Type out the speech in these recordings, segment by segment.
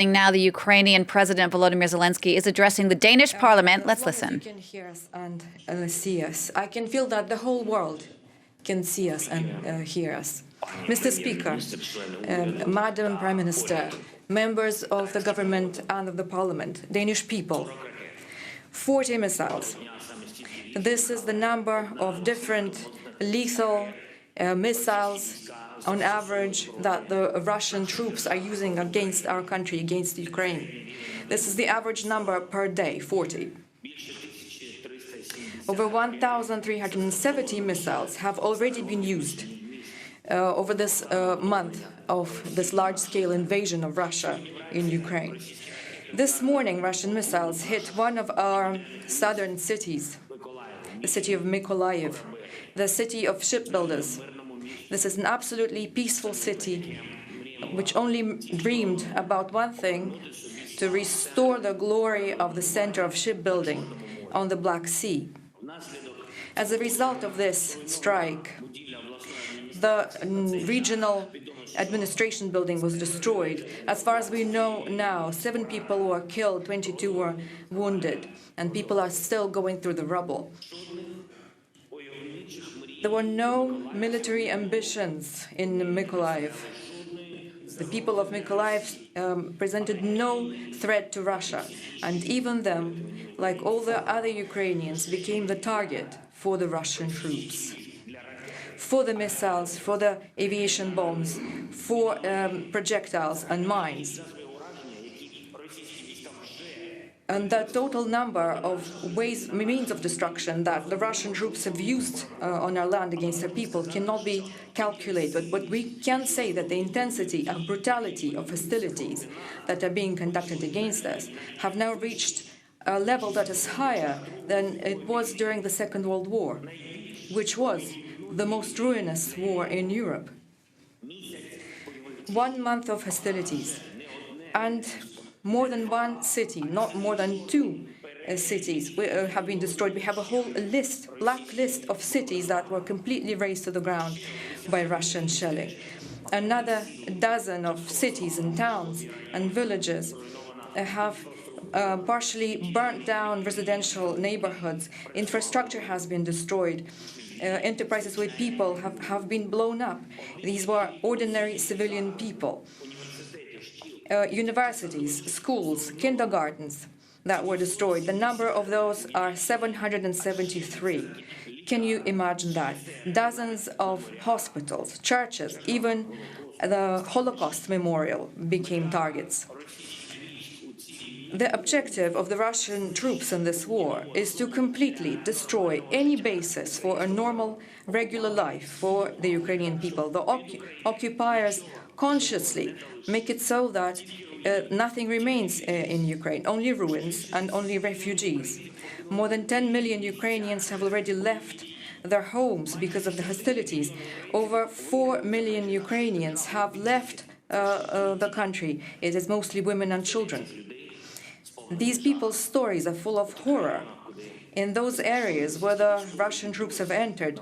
Now, the Ukrainian President Volodymyr Zelenskiy is addressing the Danish parliament. Let's listen. You can hear us and see us. I can feel that the whole world can see us and hear us. Mr. Speaker, Madam Prime Minister, members of the government and of the parliament, Danish people, 40 missiles. This is the number of different lethal missiles on average that the Russian troops are using against our country, against Ukraine. This is the average number per day, 40. Over 1,370 missiles have already been used over this month of this large-scale invasion of Russia in Ukraine. This morning, Russian missiles hit one of our southern cities, the city of Mykolaiv, the city of shipbuilders. This is an absolutely peaceful city which only dreamed about one thing: to restore the glory of the center of shipbuilding on the Black Sea. As a result of this strike, the regional administration building was destroyed. As far as we know now, 7 people were killed, 22 were wounded, and people are still going through the rubble. There were no military ambitions in Mykolaiv. The people of Mykolaiv presented no threat to Russia, and even them, like all the other Ukrainians, became the target for the Russian troops, for the missiles, for the aviation bombs, for projectiles and mines. And the total number of means of destruction that the Russian troops have used on our land against our people cannot be calculated. But we can say that the intensity and brutality of hostilities that are being conducted against us have now reached a level that is higher than it was during the Second World War, which was the most ruinous war in Europe. 1 month of hostilities, and more than one city, not more than 2 cities have been destroyed. We have a whole list, black list of cities that were completely razed to the ground by Russian shelling. Another dozen of cities and towns and villages have partially burnt down residential neighborhoods. Infrastructure has been destroyed. Enterprises with people have been blown up. These were ordinary civilian people. Universities, schools, kindergartens that were destroyed. The number of those are 773. Can you imagine that? Dozens of hospitals, churches, even the Holocaust memorial became targets. The objective of the Russian troops in this war is to completely destroy any basis for a normal, regular life for the Ukrainian people. The occupiers consciously make it so that nothing remains in Ukraine, only ruins and only refugees. More than 10 million Ukrainians have already left their homes because of the hostilities. Over 4 million Ukrainians have left the country. It is mostly women and children. These people's stories are full of horror. In those areas where the Russian troops have entered,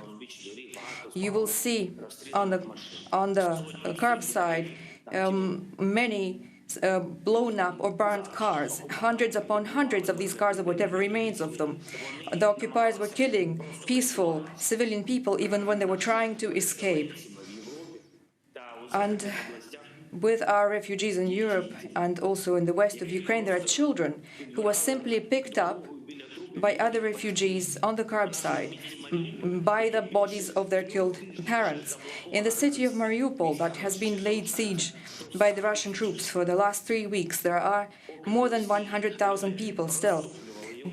you will see on the curbside many blown up or burnt cars, hundreds upon hundreds of these cars, or whatever remains of them. The occupiers were killing peaceful civilian people even when they were trying to escape. And with our refugees in Europe and also in the west of Ukraine, there are children who were simply picked up by other refugees on the curbside, by the bodies of their killed parents. In the city of Mariupol, that has been laid siege by the Russian troops for the last 3 weeks, there are more than 100,000 people still.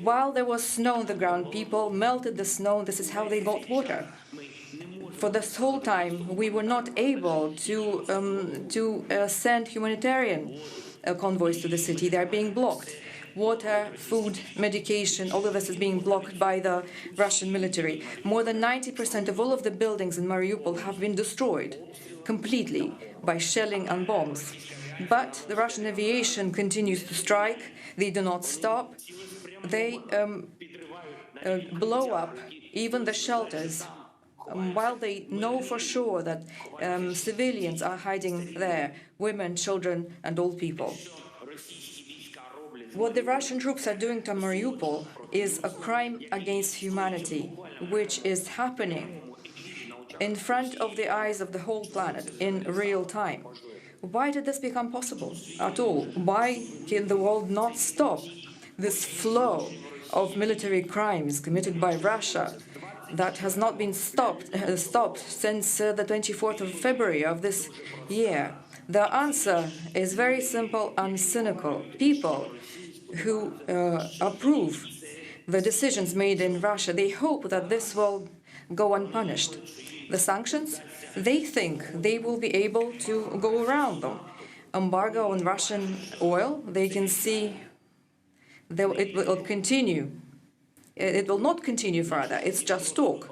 While there was snow on the ground, people melted the snow. This is how they got water. For this whole time, we were not able to send humanitarian convoys to the city. They are being blocked. Water, food, medication, all of this is being blocked by the Russian military. More than 90% of all of the buildings in Mariupol have been destroyed completely by shelling and bombs. But the Russian aviation continues to strike. They do not stop. They blow up even the shelters, while they know for sure that civilians are hiding there, women, children, and old people. What the Russian troops are doing to Mariupol is a crime against humanity, which is happening in front of the eyes of the whole planet in real time. Why did this become possible at all? Why can the world not stop this flow of military crimes committed by Russia that has not been stopped since the 24th of February of this year? The answer is very simple and cynical. People who approve the decisions made in Russia, they hope that this will go unpunished. The sanctions, they think they will be able to go around them. Embargo on Russian oil, they can see that it will continue. It will not continue further. It's just talk.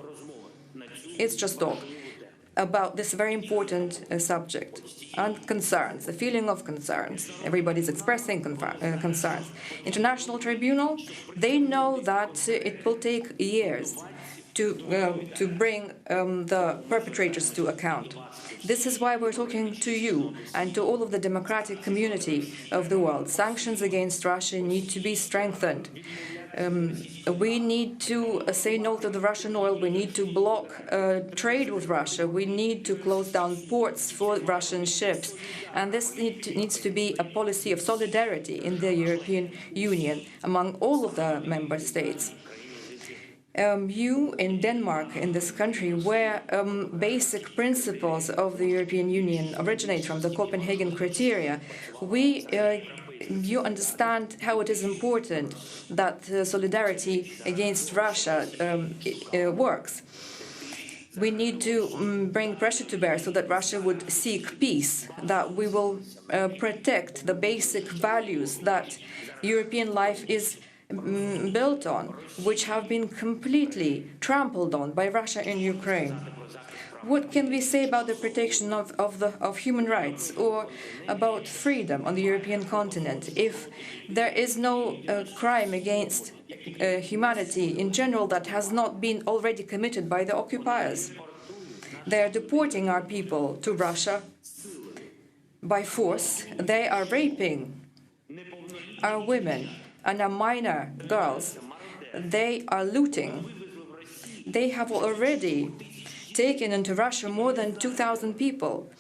It's just talk about this very important subject and concerns, the feeling of concerns. Everybody's expressing concerns. International Tribunal, they know that it will take years to bring the perpetrators to account. This is why we're talking to you and to all of the democratic community of the world. Sanctions against Russia need to be strengthened. We need to say no to the Russian oil. We need to block trade with Russia. We need to close down ports for Russian ships. And this needs to be a policy of solidarity in the European Union among all of the member states. You in Denmark, in this country, where basic principles of the European Union originate from the Copenhagen criteria, you understand how it is important that solidarity against Russia works. We need to bring pressure to bear so that Russia would seek peace, that we will protect the basic values that European life is built on, which have been completely trampled on by Russia in Ukraine. What can we say about the protection of human rights or about freedom on the European continent if there is no crime against humanity in general that has not been already committed by the occupiers? They are deporting our people to Russia by force. They are raping our women and our minor girls. They are looting. They have already taken into Russia more than 2,000 people.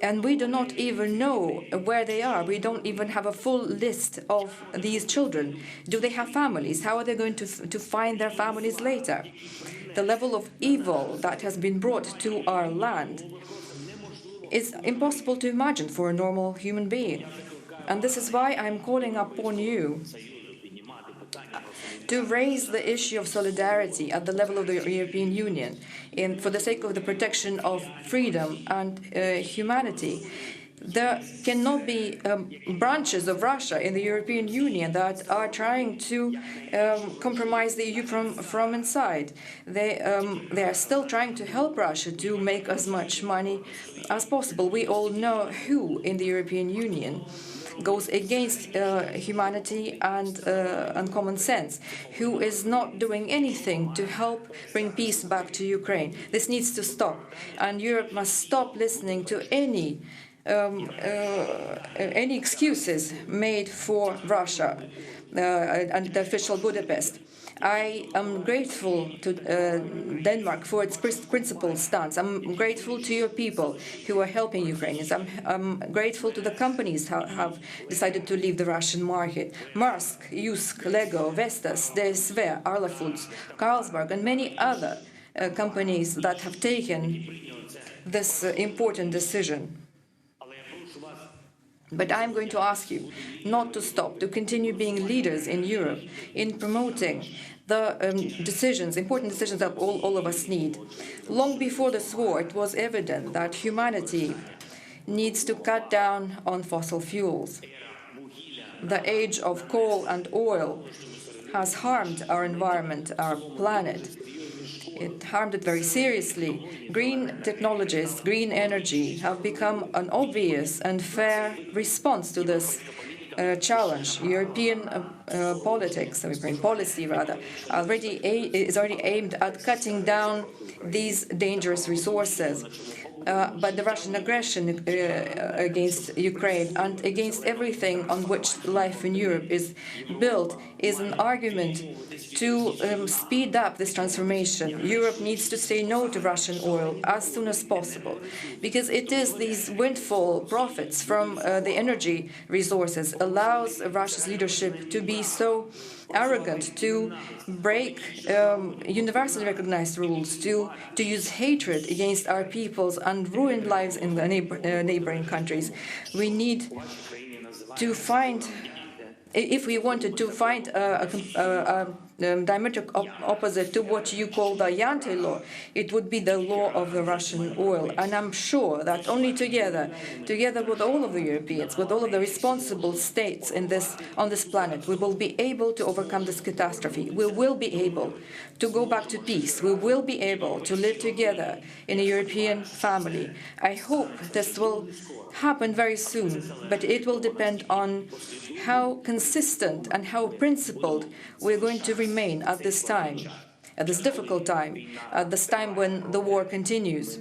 And we do not even know where they are. We don't even have a full list of these children. Do they have families? How are they going to find their families later? The level of evil that has been brought to our land is impossible to imagine for a normal human being. And this is why I'm calling upon you to raise the issue of solidarity at the level of the European Union for the sake of the protection of freedom and humanity. There cannot be branches of Russia in the European Union that are trying to compromise the EU from inside. They are still trying to help Russia to make as much money as possible. We all know who in the European Union goes against humanity and common sense, who is not doing anything to help bring peace back to Ukraine. This needs to stop, and Europe must stop listening to any excuses made for Russia and the official Budapest. I am grateful to Denmark for its principled stance. I'm grateful to your people who are helping Ukrainians. I'm grateful to the companies who have decided to leave the Russian market. Maersk, Jysk, Lego, Vestas, DSV, Arla Foods, Carlsberg, and many other companies that have taken this important decision. But I'm going to ask you not to stop, to continue being leaders in Europe in promoting the important decisions that all of us need. Long before this war, it was evident that humanity needs to cut down on fossil fuels. The age of coal and oil has harmed our environment, our planet. It harmed it very seriously. Green technologies, green energy have become an obvious and fair response to this challenge. European politics, European policy rather, is already aimed at cutting down these dangerous resources. but the Russian aggression against Ukraine and against everything on which life in Europe is built is an argument to speed up this transformation. Europe needs to say no to Russian oil as soon as possible, because it is these windfall profits from the energy resources allows Russia's leadership to be so arrogant, to break universally recognized rules, to use hatred against our peoples and ruin lives in the neighboring countries. We need to find, if we wanted to find a diametric opposite to what you call the Yante law, it would be the law of the Russian oil. And I'm sure that only together with all of the Europeans, with all of the responsible states on this planet, we will be able to overcome this catastrophe. We will be able to go back to peace. We will be able to live together in a European family. I hope this will happen very soon, but it will depend on how consistent and how principled we're going to remain at this time, at this difficult time, at this time when the war continues.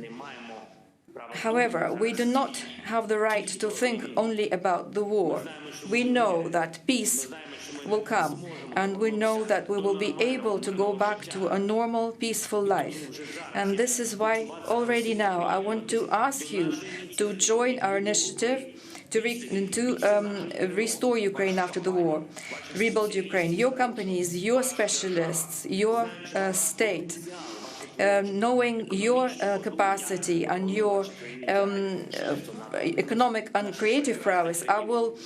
However, we do not have the right to think only about the war. We know that peace will come, and we know that we will be able to go back to a normal, peaceful life. And this is why already now I want to ask you to join our initiative to restore Ukraine after the war, rebuild Ukraine. Your companies, your specialists, your state, knowing your capacity and your economic and creative prowess, I will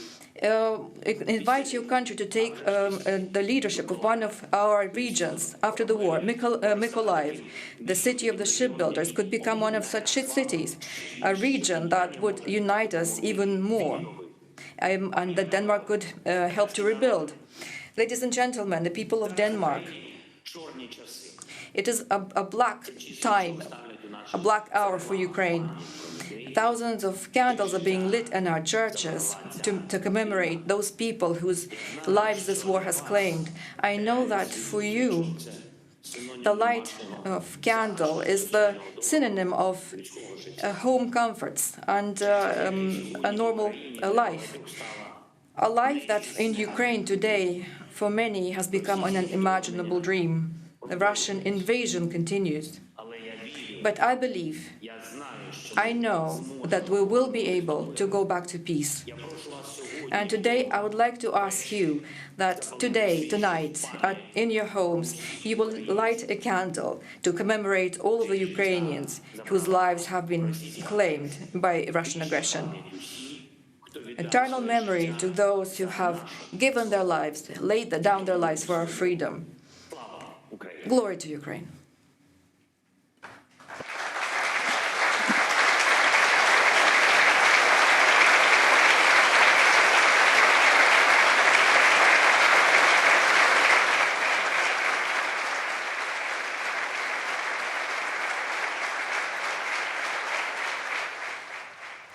invite your country to take the leadership of one of our regions after the war. Mykolaiv, the city of the shipbuilders, could become one of such cities, a region that would unite us even more, and that Denmark could help to rebuild. Ladies and gentlemen, the people of Denmark, it is a black time, a black hour for Ukraine. Thousands of candles are being lit in our churches to commemorate those people whose lives this war has claimed. I know that for you, the light of candle is the synonym of home comforts and a normal life. A life that in Ukraine today, for many, has become an unimaginable dream. The Russian invasion continues. But I believe, I know that we will be able to go back to peace. And today I would like to ask you that tonight, in your homes, you will light a candle to commemorate all of the Ukrainians whose lives have been claimed by Russian aggression. Eternal memory to those who have given their lives, laid down their lives for our freedom. Glory to Ukraine.